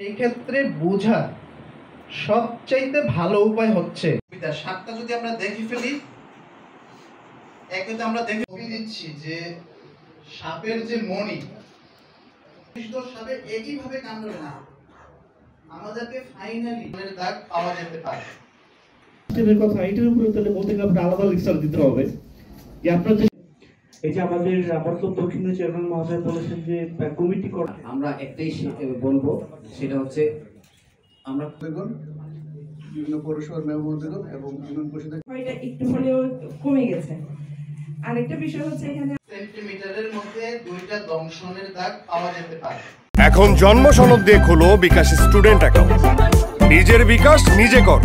এই ক্ষেত্রে বোঝার সবচাইতে ভালো উপায় হচ্ছে সাপটা যদি আমরা দেখে ফেলি, একে আমরা দেখে দিচ্ছি যে সাপের যে মণি, সাপে একইভাবে কামড়ে না, আমাদেরকে ফাইনালি দাগ পাওয়া যেতে পারে। কথা এটার উপরে তাহলে বলতে গেলে আলাদা লেকচার দিতে হবে যে আপনাদের এই যে আমাদের আপাতত দক্ষিণের চেয়ারম্যান মহোদয় বলেছেন যে কমিটি করা, আমরা একটাই বলবো, সেটা হচ্ছে আমরা বিভিন্ন পৌরসভার মেয়র এবং ইউনিয়ন পরিষদের একটু হলেও কমে গেছে। আরেকটা বিষয় হচ্ছে এখানে সেন্টিমিটারের মধ্যে 2টা দংশনের দাগ পাওয়া যেতে পারে। এখন জন্ম সনদ দিয়ে খোলো বিকাশ স্টুডেন্ট অ্যাকাউন্ট। নিজের বিকাশ নিজে কর।